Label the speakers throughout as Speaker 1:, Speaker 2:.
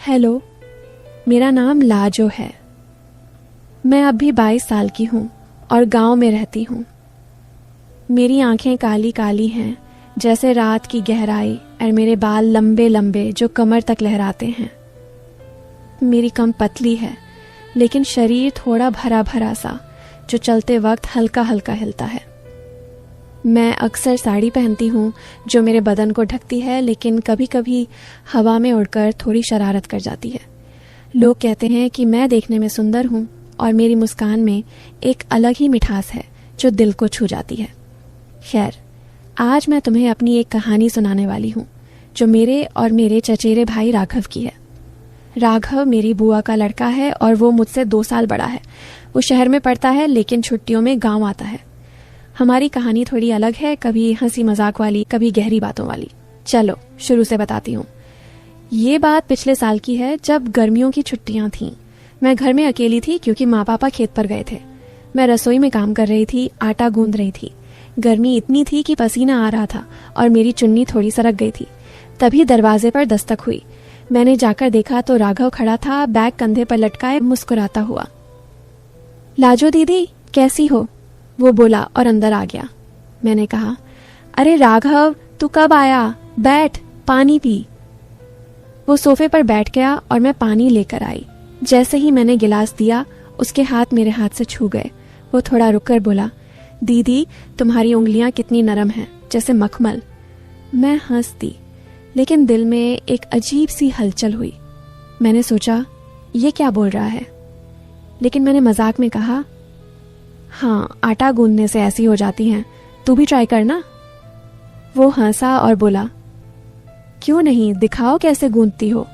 Speaker 1: Hello, मेरा नाम लाजो है। मैं अब भी 22 साल की हूँ और गांव में रहती हूँ। मेरी आंखें काली काली हैं जैसे रात की गहराई और मेरे बाल लंबे लंबे जो कमर तक लहराते हैं। मेरी कम पतली है लेकिन शरीर थोड़ा भरा भरा सा जो चलते वक्त हल्का हल्का हिलता है। मैं अक्सर साड़ी पहनती हूँ जो मेरे बदन को ढकती है, लेकिन कभी कभी हवा में उड़कर थोड़ी शरारत कर जाती है। लोग कहते हैं कि मैं देखने में सुंदर हूँ और मेरी मुस्कान में एक अलग ही मिठास है जो दिल को छू जाती है। खैर, आज मैं तुम्हें अपनी एक कहानी सुनाने वाली हूँ जो मेरे और मेरे चचेरे भाई राघव की है। राघव मेरी बुआ का लड़का है और वो मुझसे 2 साल बड़ा है। वो शहर में पढ़ता है लेकिन छुट्टियों में गांव आता है। हमारी कहानी थोड़ी अलग है, कभी हंसी मजाक वाली, कभी गहरी बातों वाली। चलो शुरू से बताती हूँ। ये बात पिछले साल की है जब गर्मियों की छुट्टियां थीं। मैं घर में अकेली थी क्योंकि माँ पापा खेत पर गए थे। मैं रसोई में काम कर रही थी, आटा गूंद रही थी। गर्मी इतनी थी कि पसीना आ रहा था और मेरी चुन्नी थोड़ी सरक गई थी। तभी दरवाजे पर दस्तक हुई। मैंने जाकर देखा तो राघव खड़ा था, बैग कंधे पर लटकाए मुस्कुराता हुआ। लाजो दीदी, कैसी हो? वो बोला और अंदर आ गया। मैंने कहा, अरे राघव, तू कब आया? बैठ, पानी पी। वो सोफे पर बैठ गया और मैं पानी लेकर आई। जैसे ही मैंने गिलास दिया, उसके हाथ मेरे हाथ से छू गए। वो थोड़ा रुककर बोला, दीदी, तुम्हारी उंगलियां कितनी नरम हैं, जैसे मखमल। मैं हंस दी, लेकिन दिल में एक अजीब सी हलचल हुई। मैंने सोचा, ये क्या बोल रहा है? लेकिन मैंने मजाक में कहा, हाँ, आटा गूंदने से ऐसी हो जाती हैं, तू भी ट्राई करना। वो हंसा और बोला, क्यों नहीं, दिखाओ कैसे गूंदती हो।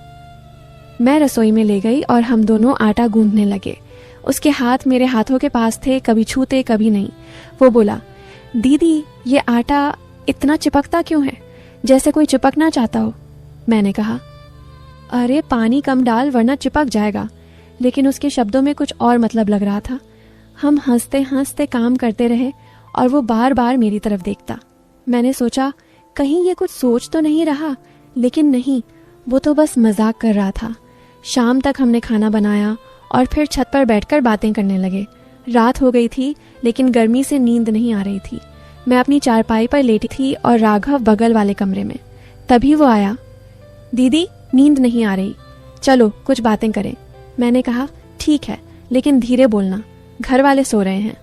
Speaker 1: मैं रसोई में ले गई और हम दोनों आटा गूंदने लगे। उसके हाथ मेरे हाथों के पास थे, कभी छूते कभी नहीं। वो बोला, दीदी, ये आटा इतना चिपकता क्यों है, जैसे कोई चिपकना चाहता हो। मैंने कहा, अरे पानी कम डाल वरना चिपक जाएगा। लेकिन उसके शब्दों में कुछ और मतलब लग रहा था। हम हंसते हंसते काम करते रहे और वो बार बार मेरी तरफ देखता। मैंने सोचा, कहीं ये कुछ सोच तो नहीं रहा, लेकिन नहीं, वो तो बस मजाक कर रहा था। शाम तक हमने खाना बनाया और फिर छत पर बैठकर बातें करने लगे। रात हो गई थी लेकिन गर्मी से नींद नहीं आ रही थी। मैं अपनी चारपाई पर लेटी थी और राघव बगल वाले कमरे में। तभी वो आया। दीदी, नींद नहीं आ रही, चलो कुछ बातें करें। मैंने कहा, ठीक है, लेकिन धीरे बोलना, घर वाले सो रहे हैं।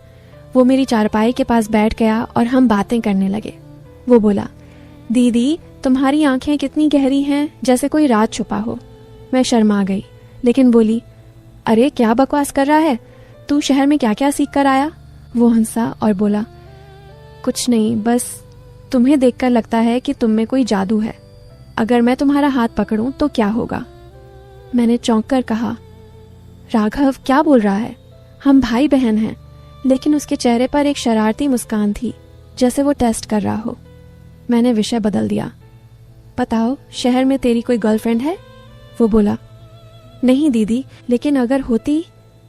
Speaker 1: वो मेरी चारपाई के पास बैठ गया और हम बातें करने लगे। वो बोला, दीदी, तुम्हारी आंखें कितनी गहरी हैं, जैसे कोई राज छुपा हो। मैं शर्मा गई, लेकिन बोली, अरे क्या बकवास कर रहा है, तू शहर में क्या क्या सीख कर आया? वो हंसा और बोला, कुछ नहीं, बस तुम्हें देखकर लगता है कि तुम में कोई जादू है। अगर मैं तुम्हारा हाथ पकड़ूं तो क्या होगा? मैंने चौंक कर कहा, राघव क्या बोल रहा है? हम भाई बहन हैं। लेकिन उसके चेहरे पर एक शरारती मुस्कान थी, जैसे वो टेस्ट कर रहा हो। मैंने विषय बदल दिया। बताओ, शहर में तेरी कोई गर्लफ्रेंड है? वो बोला, नहीं दीदी, लेकिन अगर होती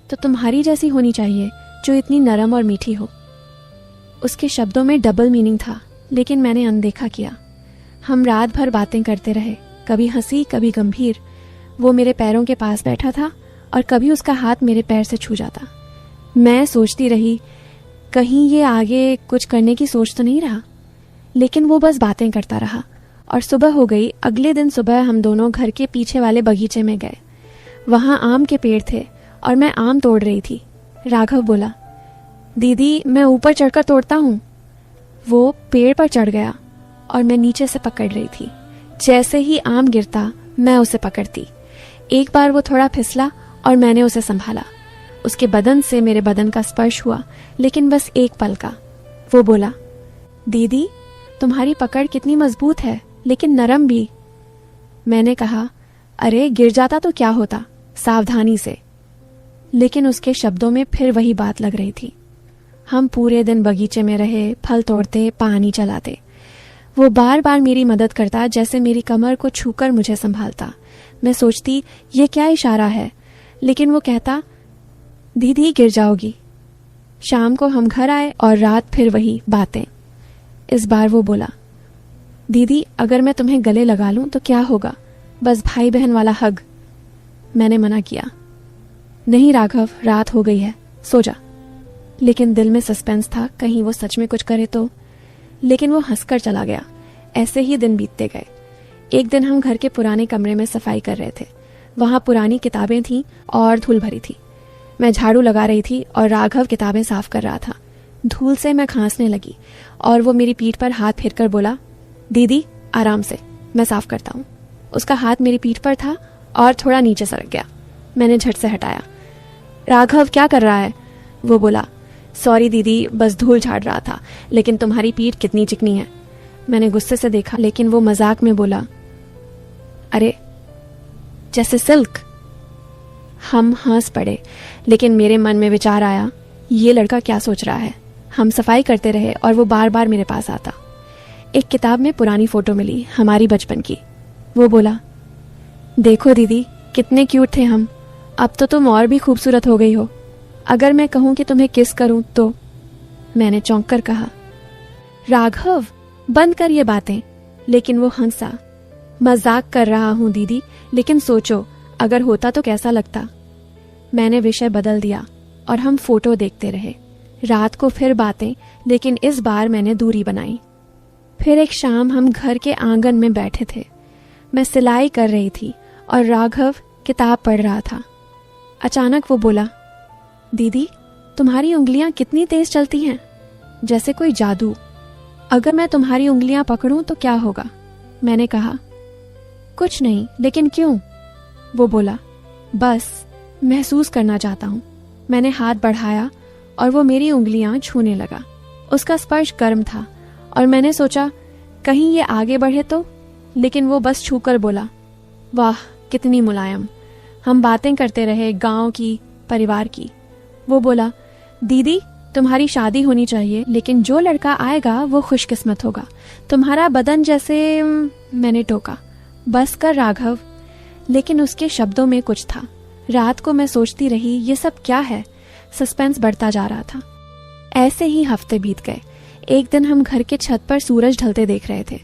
Speaker 1: तो तुम्हारी जैसी होनी चाहिए, जो इतनी नरम और मीठी हो। उसके शब्दों में डबल मीनिंग था, लेकिन मैंने अनदेखा किया। हम रात भर बातें करते रहे, कभी हंसी कभी गंभीर। वो मेरे पैरों के पास बैठा था और कभी उसका हाथ मेरे पैर से छू जाता। मैं सोचती रही, कहीं ये आगे कुछ करने की सोच तो नहीं रहा। लेकिन वो बस बातें करता रहा और सुबह हो गई। अगले दिन सुबह हम दोनों घर के पीछे वाले बगीचे में गए। वहाँ आम के पेड़ थे और मैं आम तोड़ रही थी। राघव बोला, दीदी, मैं ऊपर चढ़कर तोड़ता हूँ। वो पेड़ पर चढ़ गया और मैं नीचे से पकड़ रही थी। जैसे ही आम गिरता मैं उसे पकड़ती। एक बार वो थोड़ा फिसला और मैंने उसे संभाला। उसके बदन से मेरे बदन का स्पर्श हुआ, लेकिन बस एक पल का। वो बोला, दीदी, तुम्हारी पकड़ कितनी मजबूत है, लेकिन नरम भी। मैंने कहा, अरे गिर जाता तो क्या होता, सावधानी से। लेकिन उसके शब्दों में फिर वही बात लग रही थी। हम पूरे दिन बगीचे में रहे, फल तोड़ते, पानी चलाते। वो बार बार मेरी मदद करता, जैसे मेरी कमर को छूकर मुझे संभालता। मैं सोचती, ये क्या इशारा है, लेकिन वो कहता, दीदी गिर जाओगी। शाम को हम घर आए और रात फिर वही बातें। इस बार वो बोला, दीदी, अगर मैं तुम्हें गले लगा लूं तो क्या होगा? बस भाई बहन वाला हग। मैंने मना किया। नहीं राघव, रात हो गई है, सो जा। लेकिन दिल में सस्पेंस था, कहीं वो सच में कुछ करे तो। लेकिन वो हंसकर चला गया। ऐसे ही दिन बीतते गए। एक दिन हम घर के पुराने कमरे में सफाई कर रहे थे। वहां पुरानी किताबें थीं और धूल भरी थी। मैं झाड़ू लगा रही थी और राघव किताबें साफ कर रहा था। धूल से मैं खांसने लगी और वो मेरी पीठ पर हाथ फेरकर बोला, दीदी आराम से, मैं साफ करता हूँ। उसका हाथ मेरी पीठ पर था और थोड़ा नीचे सरक गया। मैंने झट से हटाया। राघव क्या कर रहा है? वो बोला, सॉरी दीदी, बस धूल झाड़ रहा था, लेकिन तुम्हारी पीठ कितनी चिकनी है। मैंने गुस्से से देखा, लेकिन वो मजाक में बोला, अरे जैसे सिल्क। हम हंस पड़े, लेकिन मेरे मन में विचार आया, ये लड़का क्या सोच रहा है। हम सफाई करते रहे और वो बार बार मेरे पास आता। एक किताब में पुरानी फोटो मिली, हमारी बचपन की। वो बोला, देखो दीदी कितने क्यूट थे हम, अब तो तुम और भी खूबसूरत हो गई हो। अगर मैं कहूं कि तुम्हें किस करूं तो? मैंने चौंक कर कहा, राघव बंद कर ये बातें। लेकिन वो हंसा। मजाक कर रहा हूं दीदी, लेकिन सोचो अगर होता तो कैसा लगता। मैंने विषय बदल दिया और हम फोटो देखते रहे। रात को फिर बातें, लेकिन इस बार मैंने दूरी बनाई। फिर एक शाम हम घर के आंगन में बैठे थे। मैं सिलाई कर रही थी और राघव किताब पढ़ रहा था। अचानक वो बोला, दीदी तुम्हारी उंगलियां कितनी तेज चलती हैं, जैसे कोई जादू। अगर मैं तुम्हारी उंगलियां पकड़ूं तो क्या होगा? मैंने कहा, कुछ नहीं, लेकिन क्यों? वो बोला, बस महसूस करना चाहता हूं। मैंने हाथ बढ़ाया और वो मेरी उंगलियां छूने लगा। उसका स्पर्श गर्म था और मैंने सोचा कहीं ये आगे बढ़े तो, लेकिन वो बस छूकर बोला, वाह कितनी मुलायम। हम बातें करते रहे, गांव की, परिवार की। वो बोला, दीदी तुम्हारी शादी होनी चाहिए, लेकिन जो लड़का आएगा वो खुशकिस्मत होगा। तुम्हारा बदन जैसे। मैंने टोका, बस कर राघव। लेकिन उसके शब्दों में कुछ था। रात को मैं सोचती रही, ये सब क्या है। सस्पेंस बढ़ता जा रहा था। ऐसे ही हफ्ते बीत गए। एक दिन हम घर के छत पर सूरज ढलते देख रहे थे।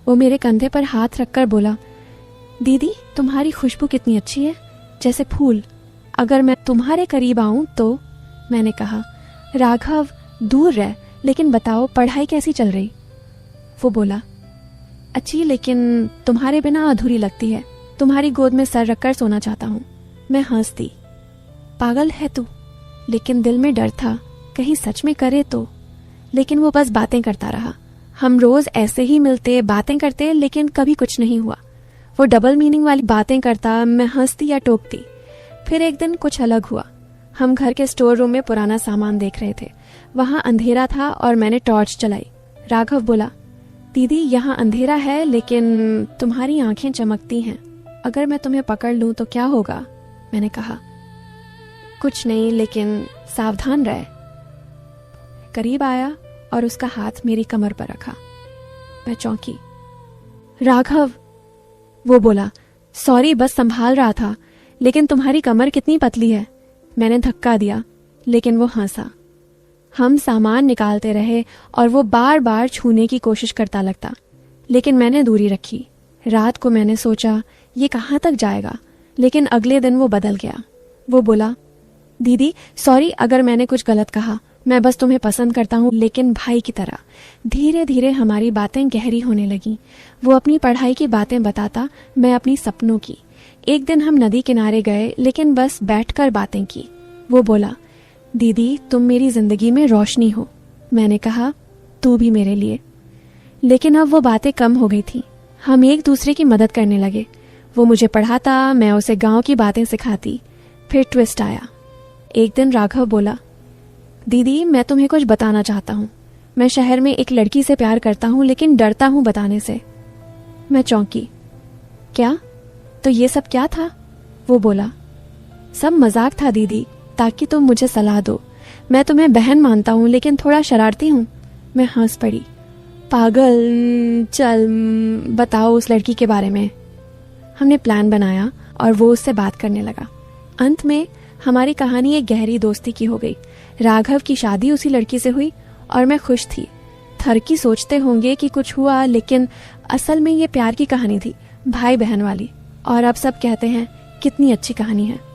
Speaker 1: वो मेरे कंधे पर हाथ रखकर बोला, दीदी तुम्हारी खुशबू कितनी अच्छी है, जैसे फूल। अगर मैं तुम्हारे करीब आऊं तो? मैंने कहा, राघव दूर रह, लेकिन बताओ पढ़ाई कैसी चल रही? वो बोला, अच्छी, लेकिन तुम्हारे बिना अधूरी लगती है। तुम्हारी गोद में सर रखकर सोना चाहता हूँ। मैं हंस दी, पागल है तू। लेकिन दिल में डर था, कहीं सच में करे तो। लेकिन वो बस बातें करता रहा। हम रोज ऐसे ही मिलते, बातें करते, लेकिन कभी कुछ नहीं हुआ। वो डबल मीनिंग वाली बातें करता, मैं हंसती या टोकती। फिर एक दिन कुछ अलग हुआ। हम घर के स्टोर रूम में पुराना सामान देख रहे थे। वहां अंधेरा था और मैंने टॉर्च चलाई। राघव बोला, दीदी यहाँ अंधेरा है, लेकिन तुम्हारी आंखें चमकती हैं। अगर मैं तुम्हें पकड़ लूं तो क्या होगा? मैंने कहा, कुछ नहीं, लेकिन सावधान रहे। करीब आया और उसका हाथ मेरी कमर पर रखा। मैं चौंकी। राघव, वो बोला, सॉरी बस संभाल रहा था, लेकिन तुम्हारी कमर कितनी पतली है। मैंने धक्का दिया, लेकिन वो हंसा। हम सामान निकालते रहे और वो बार बार छूने की कोशिश करता लगता, लेकिन मैंने दूरी रखी। रात को मैंने सोचा ये कहाँ तक जाएगा, लेकिन अगले दिन वो बदल गया। वो बोला, दीदी सॉरी अगर मैंने कुछ गलत कहा। मैं बस तुम्हें पसंद करता हूँ, लेकिन भाई की तरह। धीरे धीरे हमारी बातें गहरी होने लगी। वो अपनी पढ़ाई की बातें बताता, मैं अपनी सपनों की। एक दिन हम नदी किनारे गए, लेकिन बस बैठकर बातें की। वो बोला, दीदी तुम मेरी जिंदगी में रोशनी हो। मैंने कहा, तू भी मेरे लिए। लेकिन अब वो बातें कम हो गई थी। हम एक दूसरे की मदद करने लगे। वो मुझे पढ़ाता, मैं उसे गांव की बातें सिखाती। फिर ट्विस्ट आया। एक दिन राघव बोला, दीदी मैं तुम्हें कुछ बताना चाहता हूँ। मैं शहर में एक लड़की से प्यार करता हूँ, लेकिन डरता हूँ बताने से। मैं चौंकी। क्या? तो ये सब क्या था? वो बोला, सब मजाक था दीदी, ताकि तुम मुझे सलाह दो। मैं तुम्हें बहन मानता हूँ, लेकिन थोड़ा शरारती हूँ। मैं हंस पड़ी। पागल, चल बताओ उस लड़की के बारे में। हमने प्लान बनाया और वो उससे बात करने लगा। अंत में हमारी कहानी एक गहरी दोस्ती की हो गई। राघव की शादी उसी लड़की से हुई और मैं खुश थी। थरकी सोचते होंगे कि कुछ हुआ, लेकिन असल में ये प्यार की कहानी थी, भाई बहन वाली। और अब सब कहते हैं कितनी अच्छी कहानी है।